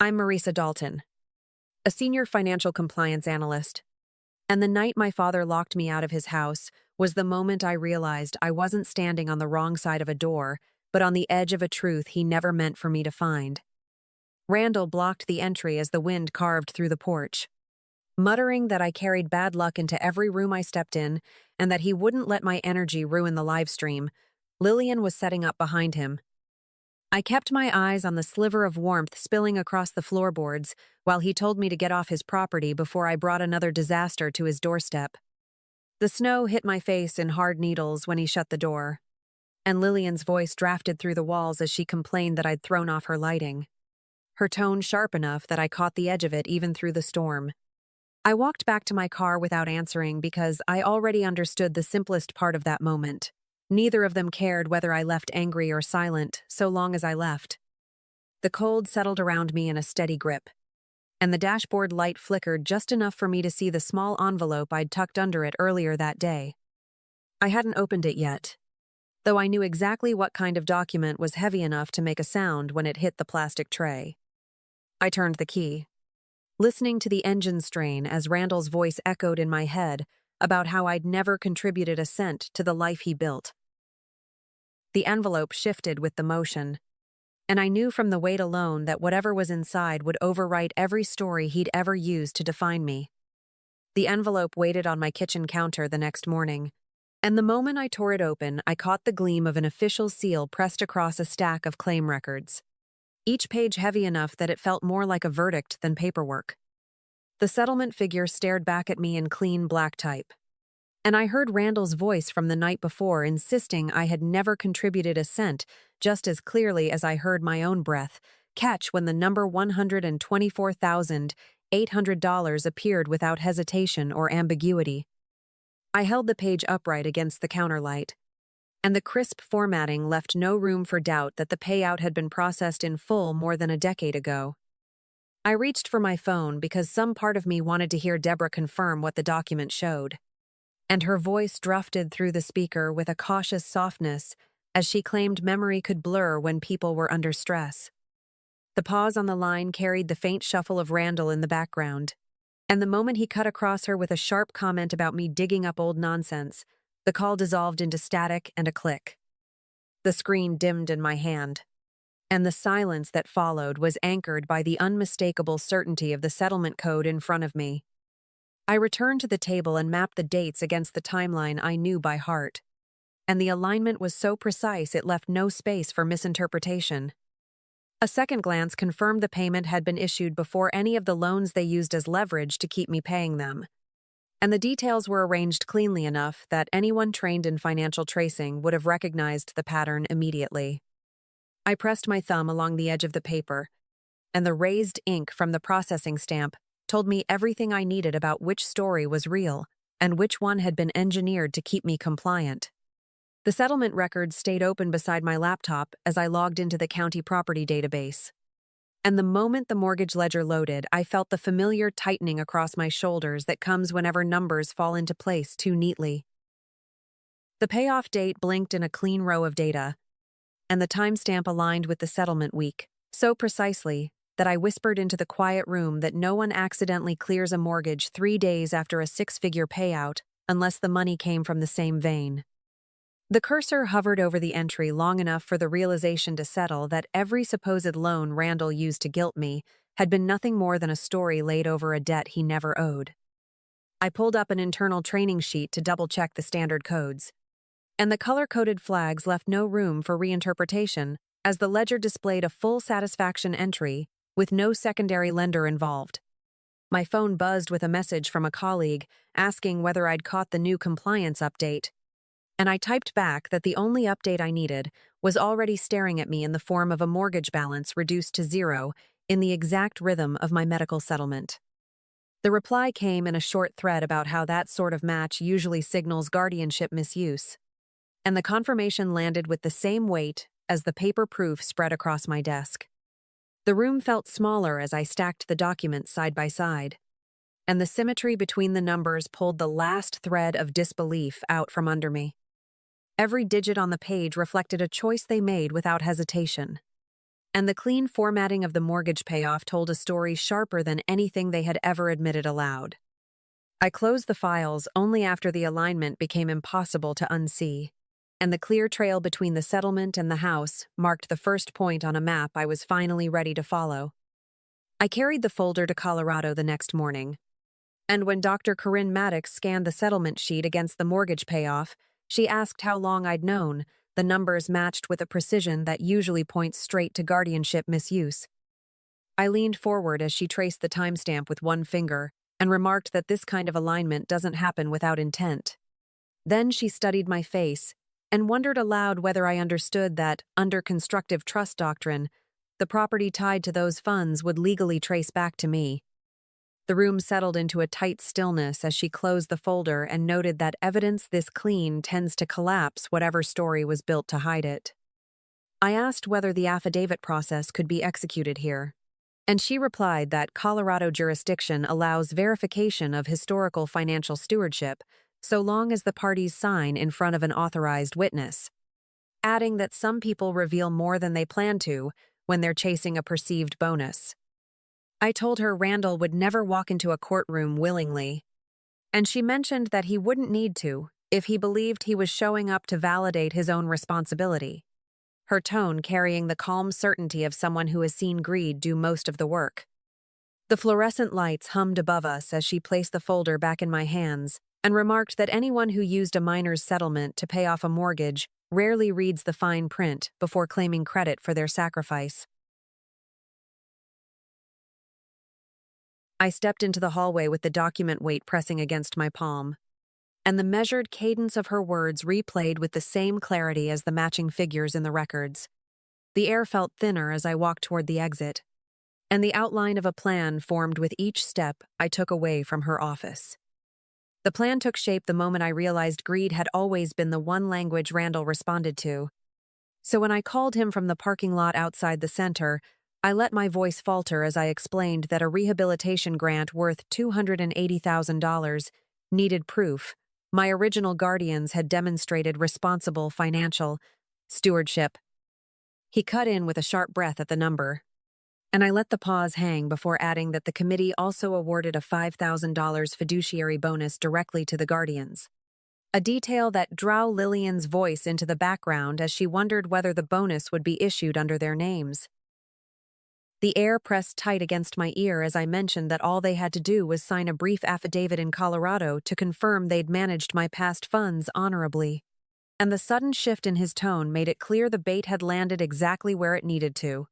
I'm Marisa Dalton, a senior financial compliance analyst, and the night my father locked me out of his house was the moment I realized I wasn't standing on the wrong side of a door, but on the edge of a truth he never meant for me to find. Randall blocked the entry as the wind carved through the porch, muttering that I carried bad luck into every room I stepped in and that he wouldn't let my energy ruin the live stream. Lillian was setting up behind him. I kept my eyes on the sliver of warmth spilling across the floorboards while he told me to get off his property before I brought another disaster to his doorstep. The snow hit my face in hard needles when he shut the door, and Lillian's voice drafted through the walls as she complained that I'd thrown off her lighting, her tone sharp enough that I caught the edge of it even through the storm. I walked back to my car without answering because I already understood the simplest part of that moment. Neither of them cared whether I left angry or silent, so long as I left. The cold settled around me in a steady grip, and the dashboard light flickered just enough for me to see the small envelope I'd tucked under it earlier that day. I hadn't opened it yet, though I knew exactly what kind of document was heavy enough to make a sound when it hit the plastic tray. I turned the key, listening to the engine strain as Randall's voice echoed in my head about how I'd never contributed a cent to the life he built. The envelope shifted with the motion, and I knew from the weight alone that whatever was inside would overwrite every story he'd ever used to define me. The envelope waited on my kitchen counter the next morning, and the moment I tore it open, I caught the gleam of an official seal pressed across a stack of claim records, each page heavy enough that it felt more like a verdict than paperwork. The settlement figure stared back at me in clean black type, and I heard Randall's voice from the night before insisting I had never contributed a cent just as clearly as I heard my own breath catch when the number $124,800 appeared without hesitation or ambiguity. I held the page upright against the counterlight, and the crisp formatting left no room for doubt that the payout had been processed in full more than a decade ago. I reached for my phone because some part of me wanted to hear Deborah confirm what the document showed, and her voice drafted through the speaker with a cautious softness as she claimed memory could blur when people were under stress. The pause on the line carried the faint shuffle of Randall in the background, and the moment he cut across her with a sharp comment about me digging up old nonsense, the call dissolved into static and a click. The screen dimmed in my hand, and the silence that followed was anchored by the unmistakable certainty of the settlement code in front of me. I returned to the table and mapped the dates against the timeline I knew by heart, and the alignment was so precise it left no space for misinterpretation. A second glance confirmed the payment had been issued before any of the loans they used as leverage to keep me paying them, and the details were arranged cleanly enough that anyone trained in financial tracing would have recognized the pattern immediately. I pressed my thumb along the edge of the paper, and the raised ink from the processing stamp told me everything I needed about which story was real and which one had been engineered to keep me compliant. The settlement records stayed open beside my laptop as I logged into the county property database. And the moment the mortgage ledger loaded, I felt the familiar tightening across my shoulders that comes whenever numbers fall into place too neatly. The payoff date blinked in a clean row of data, and the timestamp aligned with the settlement week, so precisely that I whispered into the quiet room that no one accidentally clears a mortgage 3 days after a 6-figure payout unless the money came from the same vein. The cursor hovered over the entry long enough for the realization to settle that every supposed loan Randall used to guilt me had been nothing more than a story laid over a debt he never owed. I pulled up an internal training sheet to double-check the standard codes, and the color-coded flags left no room for reinterpretation as the ledger displayed a full satisfaction entry with no secondary lender involved. My phone buzzed with a message from a colleague asking whether I'd caught the new compliance update, and I typed back that the only update I needed was already staring at me in the form of a mortgage balance reduced to 0 in the exact rhythm of my medical settlement. The reply came in a short thread about how that sort of match usually signals guardianship misuse, and the confirmation landed with the same weight as the paper proof spread across my desk. The room felt smaller as I stacked the documents side by side, and the symmetry between the numbers pulled the last thread of disbelief out from under me. Every digit on the page reflected a choice they made without hesitation. and the clean formatting of the mortgage payoff told a story sharper than anything they had ever admitted aloud. I closed the files only after the alignment became impossible to unsee, and the clear trail between the settlement and the house marked the first point on a map I was finally ready to follow. I carried the folder to Colorado the next morning, and when Dr. Corinne Maddox scanned the settlement sheet against the mortgage payoff, she asked how long I'd known. The numbers matched with a precision that usually points straight to guardianship misuse. I leaned forward as she traced the timestamp with one finger and remarked that this kind of alignment doesn't happen without intent. Then she studied my face and wondered aloud whether I understood that, under constructive trust doctrine, the property tied to those funds would legally trace back to me. The room settled into a tight stillness as she closed the folder and noted that evidence this clean tends to collapse whatever story was built to hide it. I asked whether the affidavit process could be executed here, and she replied that Colorado jurisdiction allows verification of historical financial stewardship so long as the parties sign in front of an authorized witness, adding that some people reveal more than they plan to when they're chasing a perceived bonus. I told her Randall would never walk into a courtroom willingly, and she mentioned that he wouldn't need to if he believed he was showing up to validate his own responsibility, her tone carrying the calm certainty of someone who has seen greed do most of the work. The fluorescent lights hummed above us as she placed the folder back in my hands and remarked that anyone who used a minor's settlement to pay off a mortgage rarely reads the fine print before claiming credit for their sacrifice. I stepped into the hallway with the document weight pressing against my palm, and the measured cadence of her words replayed with the same clarity as the matching figures in the records. The air felt thinner as I walked toward the exit, and the outline of a plan formed with each step I took away from her office. The plan took shape the moment I realized greed had always been the one language Randall responded to. So when I called him from the parking lot outside the center, I let my voice falter as I explained that a rehabilitation grant worth $280,000 needed proof. My original guardians had demonstrated responsible financial stewardship. He cut in with a sharp breath at the number, and I let the pause hang before adding that the committee also awarded a $5,000 fiduciary bonus directly to the guardians, a detail that drew Lillian's voice into the background as she wondered whether the bonus would be issued under their names. The air pressed tight against my ear as I mentioned that all they had to do was sign a brief affidavit in Colorado to confirm they'd managed my past funds honorably. And the sudden shift in his tone made it clear the bait had landed exactly where it needed to.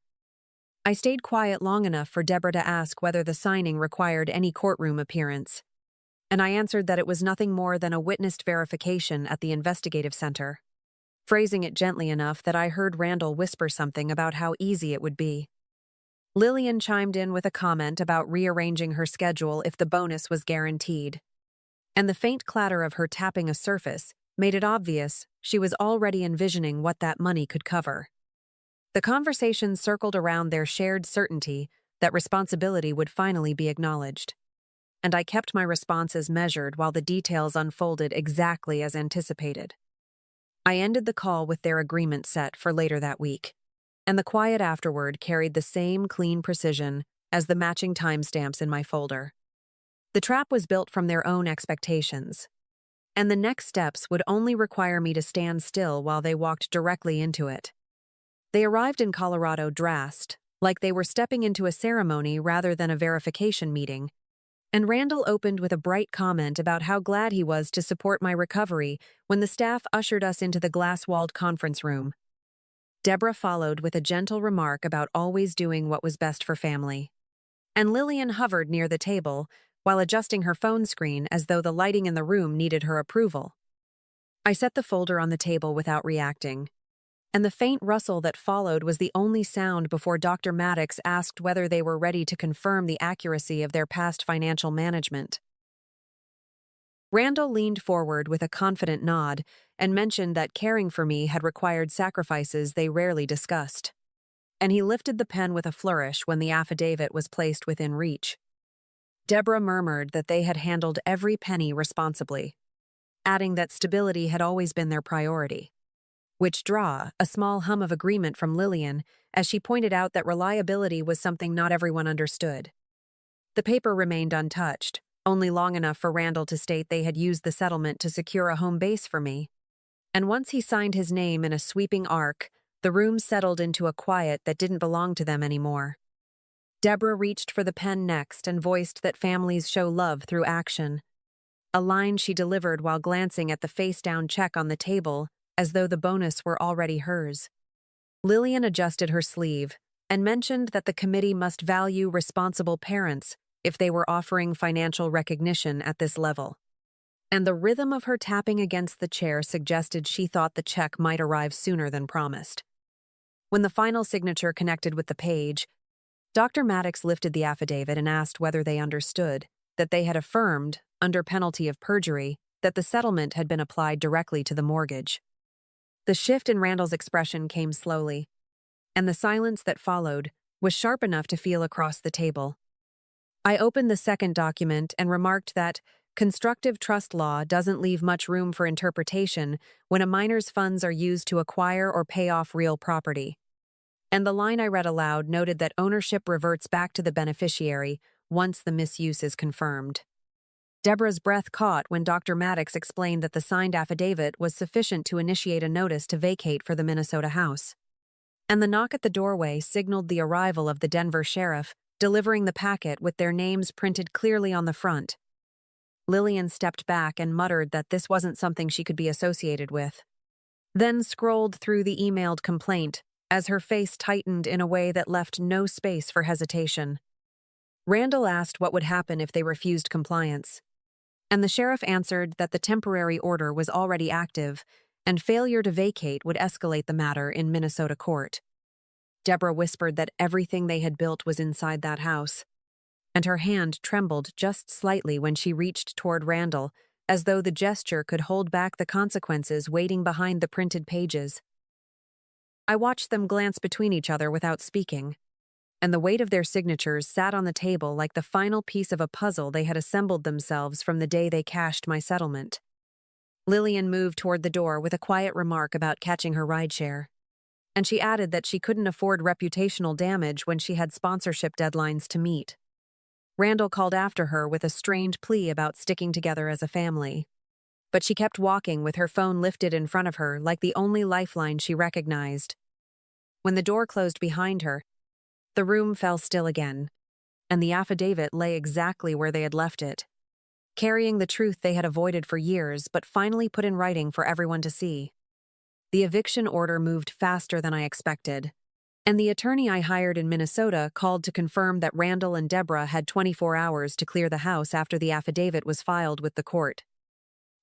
I stayed quiet long enough for Deborah to ask whether the signing required any courtroom appearance, and I answered that it was nothing more than a witnessed verification at the investigative center, phrasing it gently enough that I heard Randall whisper something about how easy it would be. Lillian chimed in with a comment about rearranging her schedule if the bonus was guaranteed, and the faint clatter of her tapping a surface made it obvious she was already envisioning what that money could cover. The conversation circled around their shared certainty that responsibility would finally be acknowledged, and I kept my responses measured while the details unfolded exactly as anticipated. I ended the call with their agreement set for later that week, and the quiet afterward carried the same clean precision as the matching timestamps in my folder. The trap was built from their own expectations, and the next steps would only require me to stand still while they walked directly into it. They arrived in Colorado dressed, like they were stepping into a ceremony rather than a verification meeting, and Randall opened with a bright comment about how glad he was to support my recovery when the staff ushered us into the glass-walled conference room. Deborah followed with a gentle remark about always doing what was best for family, and Lillian hovered near the table while adjusting her phone screen as though the lighting in the room needed her approval. I set the folder on the table without reacting, and the faint rustle that followed was the only sound before Dr. Maddox asked whether they were ready to confirm the accuracy of their past financial management. Randall leaned forward with a confident nod and mentioned that caring for me had required sacrifices they rarely discussed, and he lifted the pen with a flourish when the affidavit was placed within reach. Deborah murmured that they had handled every penny responsibly, adding that stability had always been their priority, which drew a small hum of agreement from Lillian as she pointed out that reliability was something not everyone understood. The paper remained untouched, only long enough for Randall to state they had used the settlement to secure a home base for me. And once he signed his name in a sweeping arc, the room settled into a quiet that didn't belong to them anymore. Deborah reached for the pen next and voiced that families show love through action, a line she delivered while glancing at the face-down check on the table, as though the bonus were already hers. Lillian adjusted her sleeve and mentioned that the committee must value responsible parents if they were offering financial recognition at this level. And the rhythm of her tapping against the chair suggested she thought the check might arrive sooner than promised. When the final signature connected with the page, Dr. Maddox lifted the affidavit and asked whether they understood that they had affirmed, under penalty of perjury, that the settlement had been applied directly to the mortgage. The shift in Randall's expression came slowly, and the silence that followed was sharp enough to feel across the table. I opened the second document and remarked that constructive trust law doesn't leave much room for interpretation when a minor's funds are used to acquire or pay off real property. And the line I read aloud noted that ownership reverts back to the beneficiary once the misuse is confirmed. Deborah's breath caught when Dr. Maddox explained that the signed affidavit was sufficient to initiate a notice to vacate for the Minnesota house. And the knock at the doorway signaled the arrival of the Denver sheriff, delivering the packet with their names printed clearly on the front. Lillian stepped back and muttered that this wasn't something she could be associated with, then scrolled through the emailed complaint as her face tightened in a way that left no space for hesitation. Randall asked what would happen if they refused compliance, and the sheriff answered that the temporary order was already active and failure to vacate would escalate the matter in Minnesota court. Deborah whispered that everything they had built was inside that house, and her hand trembled just slightly when she reached toward Randall, as though the gesture could hold back the consequences waiting behind the printed pages. I watched them glance between each other without speaking, and the weight of their signatures sat on the table like the final piece of a puzzle they had assembled themselves from the day they cashed my settlement. Lillian moved toward the door with a quiet remark about catching her rideshare, and she added that she couldn't afford reputational damage when she had sponsorship deadlines to meet. Randall called after her with a strained plea about sticking together as a family, but she kept walking with her phone lifted in front of her like the only lifeline she recognized. When the door closed behind her, the room fell still again, and the affidavit lay exactly where they had left it, carrying the truth they had avoided for years but finally put in writing for everyone to see. The eviction order moved faster than I expected, and the attorney I hired in Minnesota called to confirm that Randall and Deborah had 24 hours to clear the house after the affidavit was filed with the court.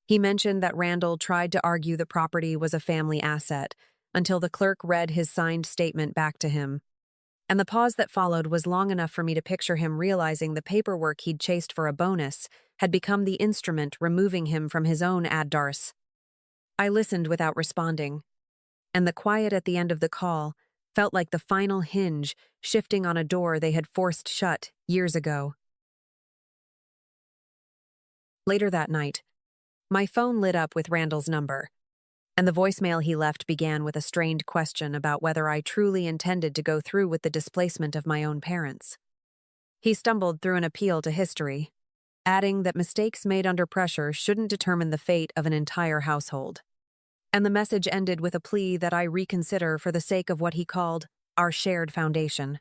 He mentioned that Randall tried to argue the property was a family asset until the clerk read his signed statement back to him, and the pause that followed was long enough for me to picture him realizing the paperwork he'd chased for a bonus had become the instrument removing him from his own adverse. I listened without responding, and the quiet at the end of the call felt like the final hinge shifting on a door they had forced shut years ago. Later that night, my phone lit up with Randall's number, and the voicemail he left began with a strained question about whether I truly intended to go through with the displacement of my own parents. He stumbled through an appeal to history, adding that mistakes made under pressure shouldn't determine the fate of an entire household. And the message ended with a plea that I reconsider for the sake of what he called our shared foundation.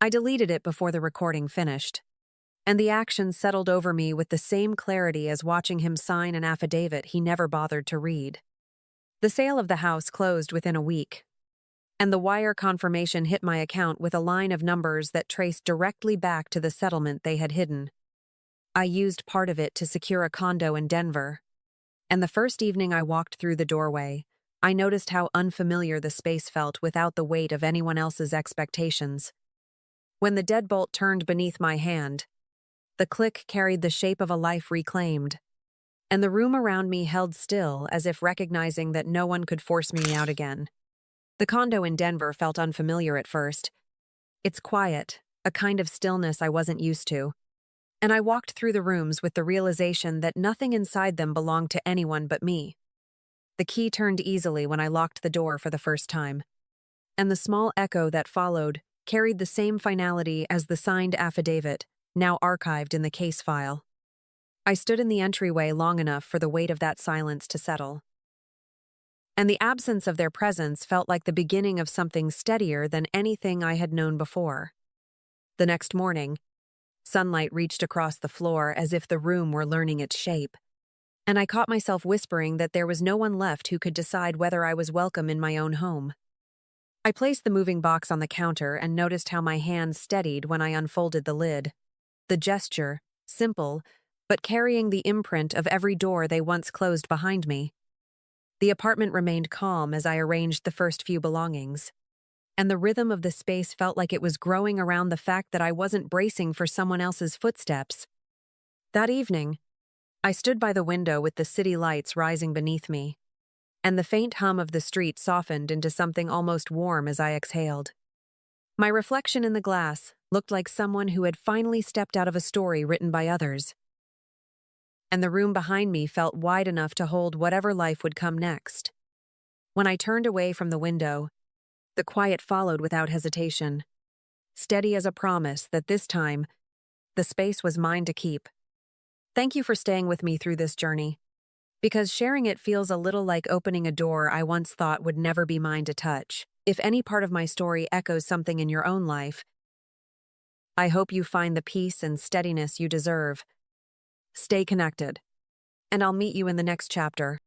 I deleted it before the recording finished, and the action settled over me with the same clarity as watching him sign an affidavit he never bothered to read. The sale of the house closed within a week, and the wire confirmation hit my account with a line of numbers that traced directly back to the settlement they had hidden. I used part of it to secure a condo in Denver, and the first evening I walked through the doorway, I noticed how unfamiliar the space felt without the weight of anyone else's expectations. When the deadbolt turned beneath my hand, the click carried the shape of a life reclaimed, and the room around me held still as if recognizing that no one could force me out again. The condo in Denver felt unfamiliar at first. It's quiet, a kind of stillness I wasn't used to, and I walked through the rooms with the realization that nothing inside them belonged to anyone but me. The key turned easily when I locked the door for the first time, and the small echo that followed carried the same finality as the signed affidavit, now archived in the case file. I stood in the entryway long enough for the weight of that silence to settle. And the absence of their presence felt like the beginning of something steadier than anything I had known before. The next morning, sunlight reached across the floor as if the room were learning its shape, and I caught myself whispering that there was no one left who could decide whether I was welcome in my own home. I placed the moving box on the counter and noticed how my hands steadied when I unfolded the lid. The gesture, simple, but carrying the imprint of every door they once closed behind me. The apartment remained calm as I arranged the first few belongings, and the rhythm of the space felt like it was growing around the fact that I wasn't bracing for someone else's footsteps. That evening, I stood by the window with the city lights rising beneath me, and the faint hum of the street softened into something almost warm as I exhaled. My reflection in the glass looked like someone who had finally stepped out of a story written by others. And the room behind me felt wide enough to hold whatever life would come next. When I turned away from the window, the quiet followed without hesitation, steady as a promise that this time, the space was mine to keep. Thank you for staying with me through this journey, because sharing it feels a little like opening a door I once thought would never be mine to touch. If any part of my story echoes something in your own life, I hope you find the peace and steadiness you deserve. Stay connected, and I'll meet you in the next chapter.